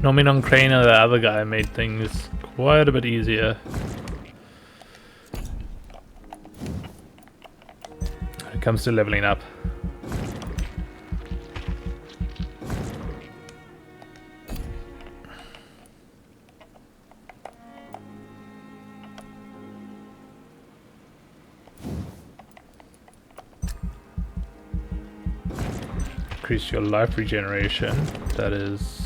Nominon Crane and the other guy made things quite a bit easier. When it comes to leveling up. Increase your life regeneration. That is...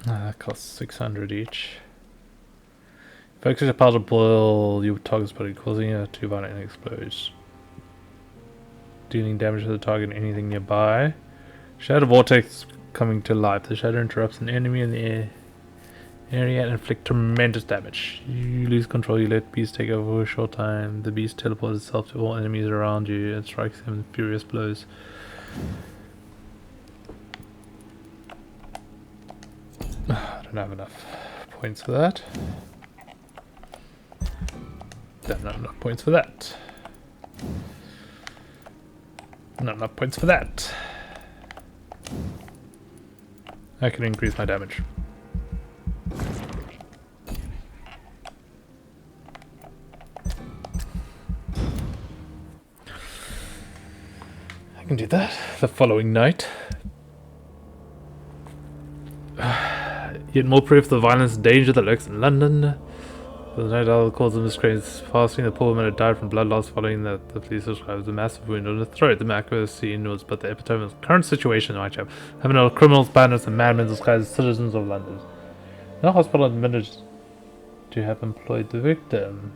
that costs 600 each. Focus your powder boil your target's body, causing it to violently explode. Dealing damage to the target and anything nearby. Shadow Vortex coming to life. The shadow interrupts an enemy in the area and inflict tremendous damage. You lose control, you let the beast take over for a short time. The beast teleports itself to all enemies around you and strikes them with furious blows. I don't have enough points for that. Don't have enough points for that. Not enough points for that. I can increase my damage. I can do that the following night. Yet more proof of the violence and danger that lurks in London. There was no doubt the cause of this craze fasting. The poor woman had died from blood loss following that the police described a massive wound on the throat. The macro scene was but the epitome of the current situation in Whitechapel. Having all criminals, bandits, and madmen disguised as citizens of London. No hospital admitted to have employed the victim.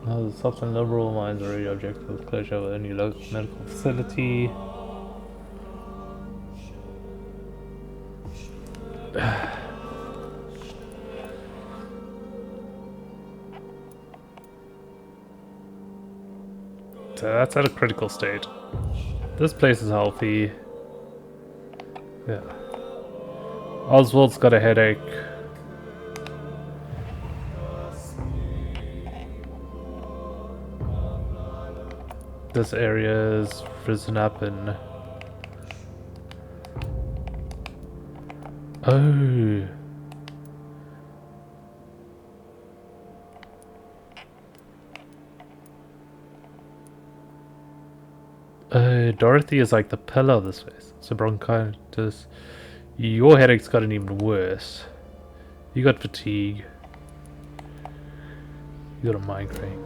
The soft and liberal minds are already objective of closure of any local medical facility. So that's at a critical state. This place is healthy. Yeah. Oswald's got a headache. This area is risen up and... Oh. Dorothy is like the pillar of this place. So bronchitis. Your headache's gotten even worse. You got fatigue. You got a migraine.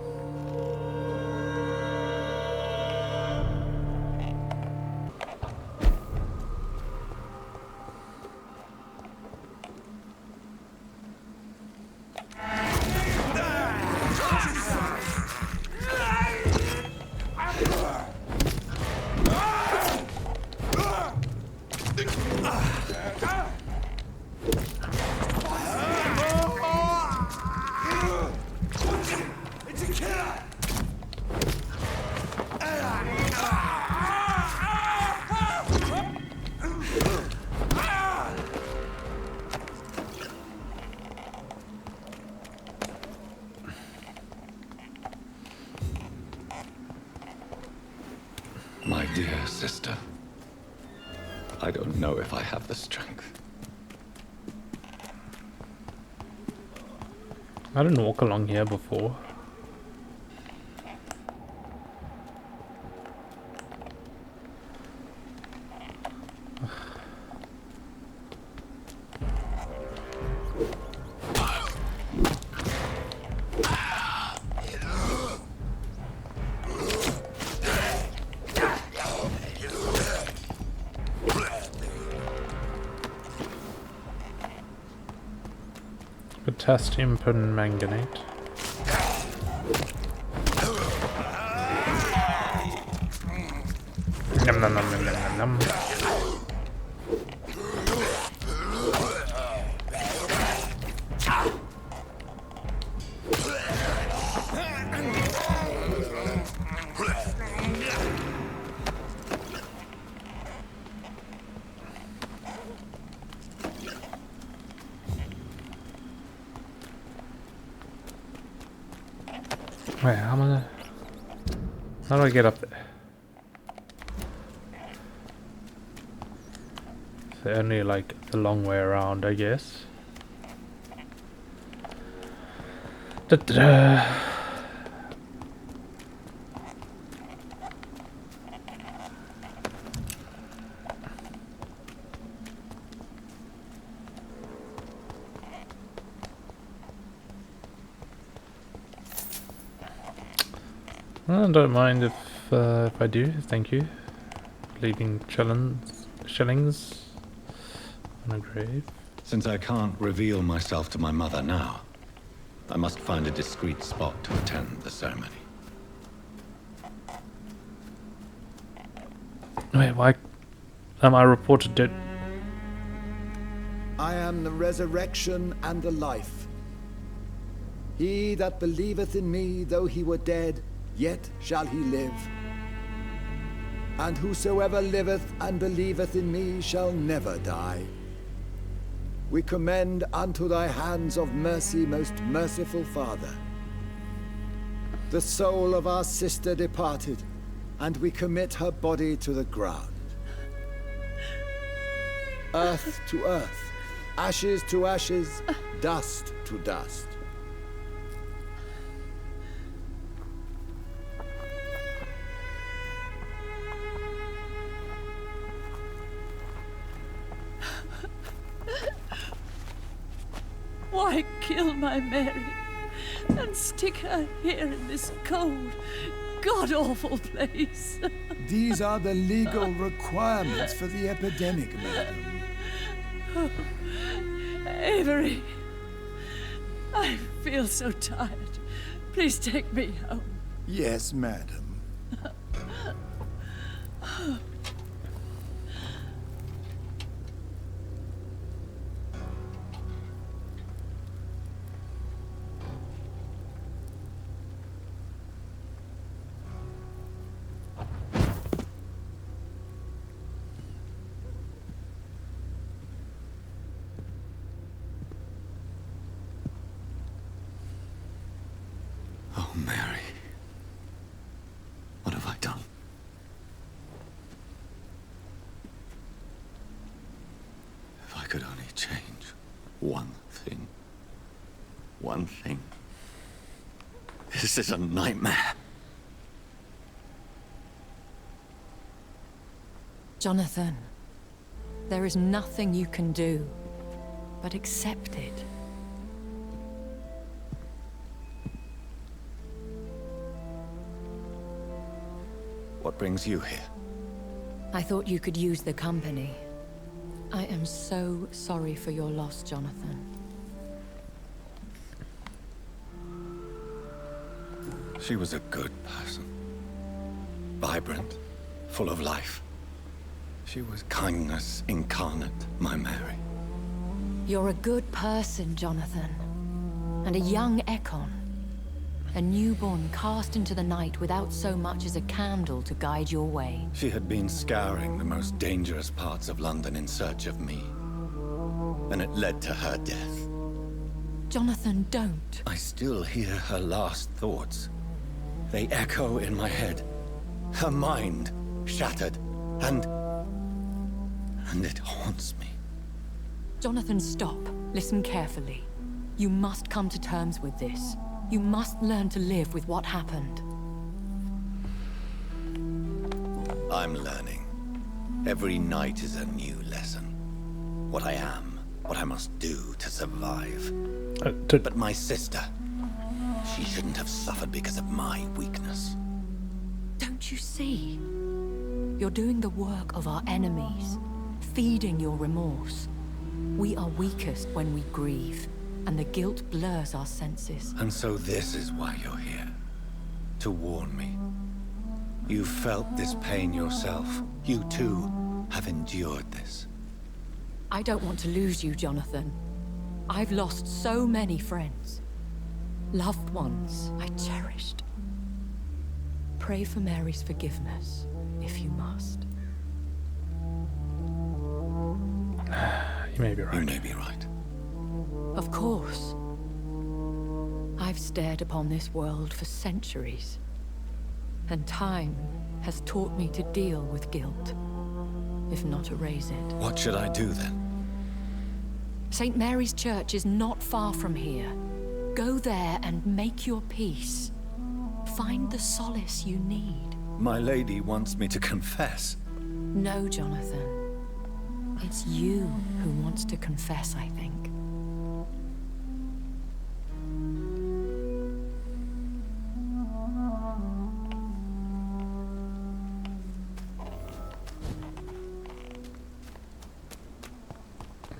My dear sister, I don't know if I have the strength. I didn't walk along here before. Potassium permanganate. Nom nom nom nom nom nom. Wait, how am I? How do I get up there? So only like the long way around, I guess. Da-da-da. I don't mind if I do. Thank you. Leaving shillings on a grave. Since I can't reveal myself to my mother now, I must find a discreet spot to attend the ceremony. Wait, why am I reported dead? I am the resurrection and the life. He that believeth in me, though he were dead, yet shall he live. And whosoever liveth and believeth in me shall never die. We commend unto thy hands of mercy, most merciful Father, the soul of our sister departed, and we commit her body to the ground. Earth to earth, ashes to ashes, dust to dust. Why kill my Mary and stick her here in this cold, god-awful place? These are the legal requirements for the epidemic, madam. Avery, I feel so tired. Please take me home. Yes, madam. Oh, Mary. What have I done? If I could only change one thing. One thing. This is a nightmare. Jonathan, there is nothing you can do but accept it. What brings you here? I thought you could use the company. I am so sorry for your loss, Jonathan. She was a good person. Vibrant, full of life. She was kindness incarnate, my Mary. You're a good person, Jonathan. And a young Ekon. A newborn cast into the night without so much as a candle to guide your way. She had been scouring the most dangerous parts of London in search of me. And it led to her death. Jonathan, don't. I still hear her last thoughts. They echo in my head. Her mind shattered, and it haunts me. Jonathan, stop. Listen carefully. You must come to terms with this. You must learn to live with what happened. I'm learning. Every night is a new lesson. What I am, what I must do to survive. But my sister, she shouldn't have suffered because of my weakness. Don't you see? You're doing the work of our enemies, feeding your remorse. We are weakest when we grieve, and the guilt blurs our senses. And so this is why you're here. To warn me. You've felt this pain yourself. You too have endured this. I don't want to lose you, Jonathan. I've lost so many friends. Loved ones I cherished. Pray for Mary's forgiveness, if you must. You may be right. You may be right. Of course. I I've stared upon this world for centuries, and time has taught me to deal with guilt, if not erase it. What should I do then? St. Mary's Church is not far from here. Go there and make your peace. Find the solace you need. My lady wants me to confess. No, Jonathan. It's you who wants to confess, I think.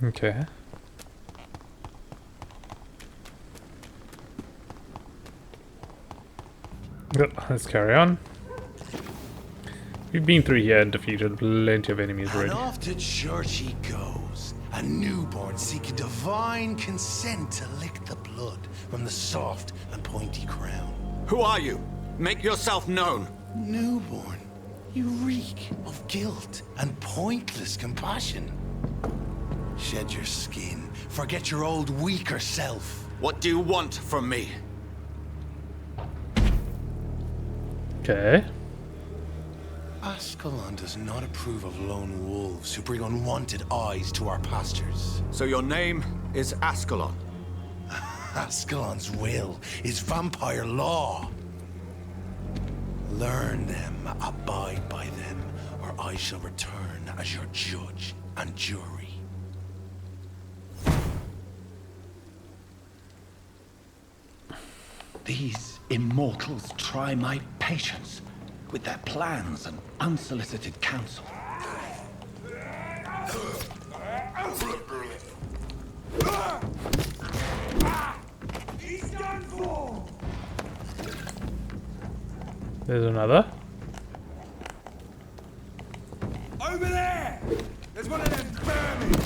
Okay. Good, let's carry on. We've been through here and defeated plenty of enemies And already. off to church he goes, a newborn seeking divine consent to lick the blood from the soft and pointy crown. Who are you? Make yourself known. Newborn, you reek of guilt and pointless compassion. Shed your skin, forget your old weaker self. What do you want from me? Okay. Ascalon does not approve of lone wolves who bring unwanted eyes to our pastures. So your name is Ascalon. Ascalon's will is vampire law. Learn them, abide by them, or I shall return as your judge and jury. These immortals try my patience with their plans and unsolicited counsel. He's done for! There's another. Over there! There's one of them vermin!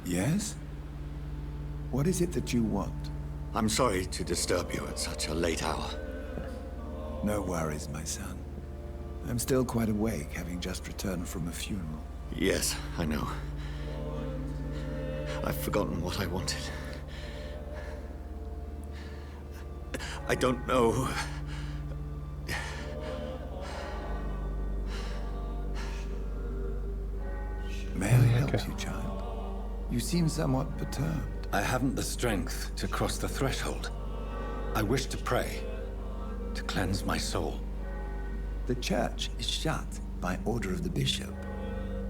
Yes? What is it that you want? I'm sorry to disturb you at such a late hour. No worries, my son. I'm still quite awake, having just returned from a funeral. Yes, I know. I've forgotten what I wanted. I don't know. May I help you, child? You seem somewhat perturbed. I haven't the strength to cross the threshold. I wish to pray, to cleanse my soul. The church is shut by order of the bishop.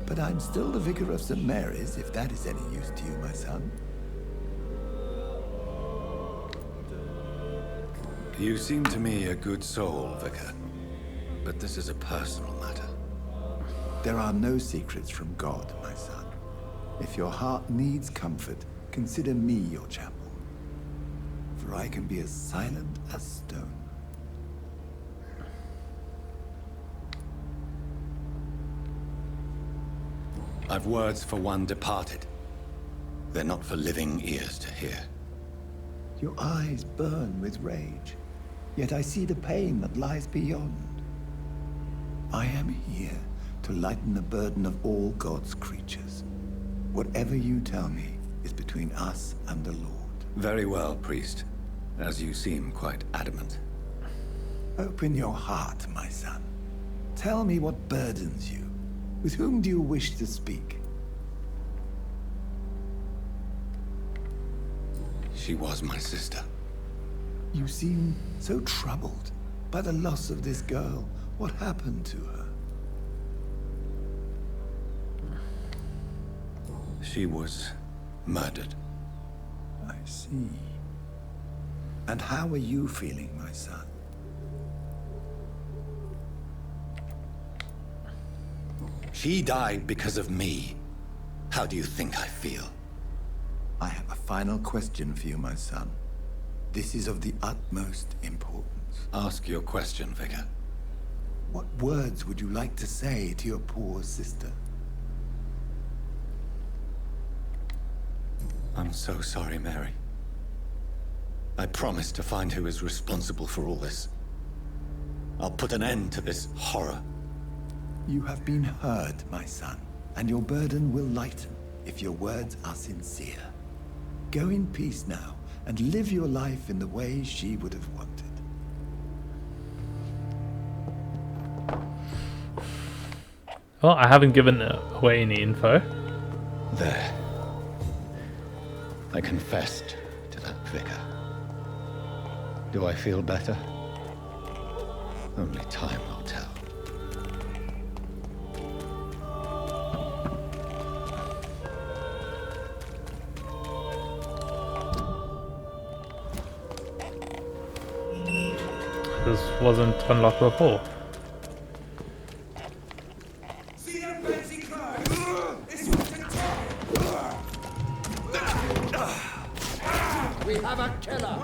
But I'm still the vicar of St. Mary's, if that is any use to you, my son. You seem to me a good soul, Vicar. But this is a personal matter. There are no secrets from God, my son. If your heart needs comfort, consider me your chapel. For I can be as silent as stone. I've words for one departed. They're not for living ears to hear. Your eyes burn with rage, yet I see the pain that lies beyond. I am here to lighten the burden of all God's creatures. Whatever you tell me is between us and the Lord. Very well, priest. As you seem quite adamant. Open your heart, my son. Tell me what burdens you. With whom do you wish to speak? She was my sister. You seem so troubled by the loss of this girl. What happened to her? She was murdered. I see. And how are you feeling, my son? She died because of me. How do you think I feel? I have a final question for you, my son. This is of the utmost importance. Ask your question, Vicar. What words would you like to say to your poor sister? I'm so sorry, Mary. I promise to find who is responsible for all this. I'll put an end to this horror. You have been heard, my son, and your burden will lighten if your words are sincere. Go in peace now, and live your life in the way she would have wanted. Well, I haven't given away any info. There. I confessed to that vicar. Do I feel better? Only time will tell. This wasn't unlocked before. We have a killer!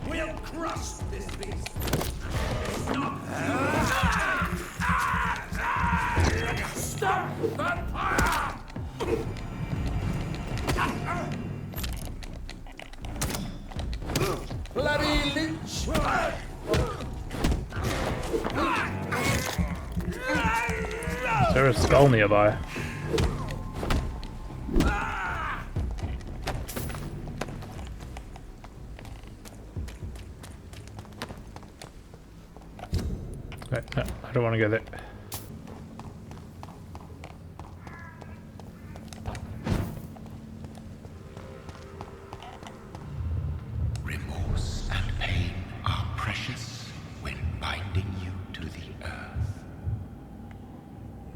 We'll crush this beast. Stop! Vampire! Bloody lynch! Is there a skull nearby? Wait, no, I don't want to go there. Remorse and pain are precious when binding you to the earth.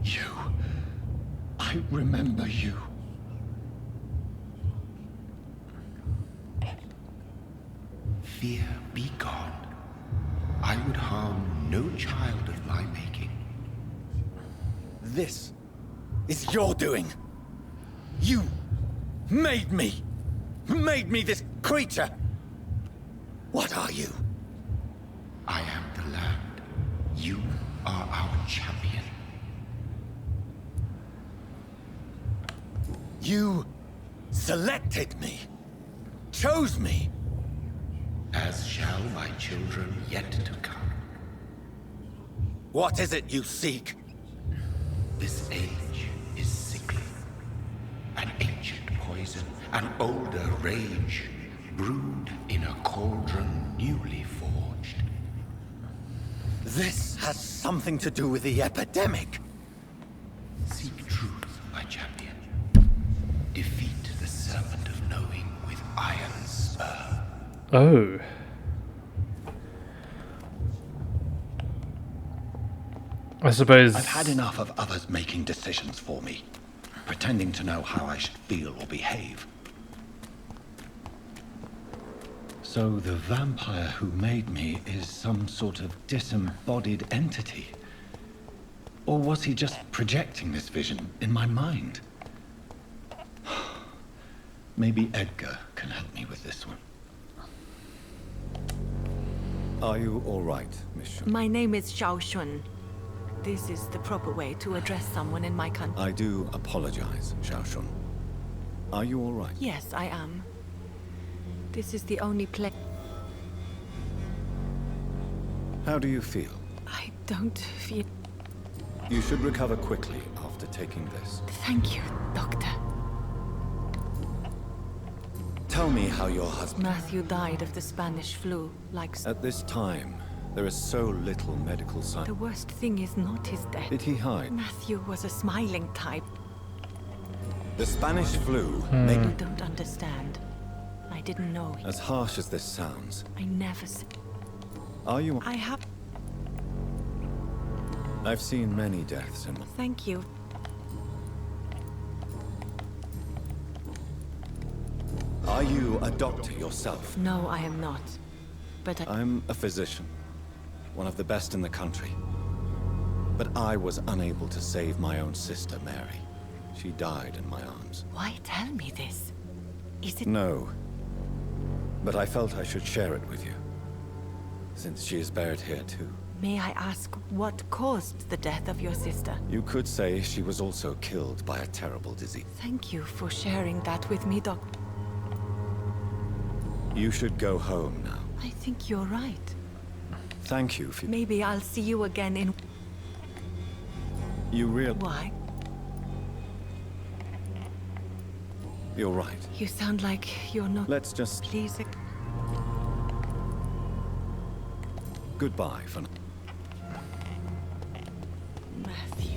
You. I remember you. Fear be gone. I would harm no child of my making. This is your doing. You made me. Made me this creature. What are you? I am the land. You are our champion. You selected me. Chose me. As shall my children yet to come. What is it you seek? This age is sickly. An ancient poison, an older rage, brewed in a cauldron newly forged. This has something to do with the epidemic. Seek truth, my champion. Defeat the serpent of knowing with iron spur. Oh. I suppose... I've had enough of others making decisions for me, pretending to know how I should feel or behave. So the vampire who made me is some sort of disembodied entity? Or was he just projecting this vision in my mind? Maybe Edgar can help me with this one. Are you all right, Miss Shun? My name is Xiao Shun. This is the proper way to address someone in my country. I do apologize, Xiao Shun. Are you all right? Yes, I am. This is the only place... How do you feel? I don't feel... You should recover quickly after taking this. Thank you, Doctor. Tell me how your husband... Matthew died of the Spanish flu, like... At this time, there is so little medical science. The worst thing is not his death. Did he hide? Matthew was a smiling type. The Spanish flu You don't understand. I didn't know. As harsh as this sounds, I never said... are you... I have... I've seen many deaths in... Thank you. Are you a doctor yourself? No, I am not. But I'm a physician. one of the best in the country. But I was unable to save my own sister, Mary. She died in my arms. Why tell me this? Is it... No. But I felt I should share it with you, since she is buried here too. May I ask what caused the death of your sister? You could say she was also killed by a terrible disease. Thank you for sharing that with me, Doc. You should go home now. I think you're right. Thank you for... Maybe I'll see you again in... You really... Why? You're right. You sound like you're not... Let's just... Please... Goodbye for now. Matthew...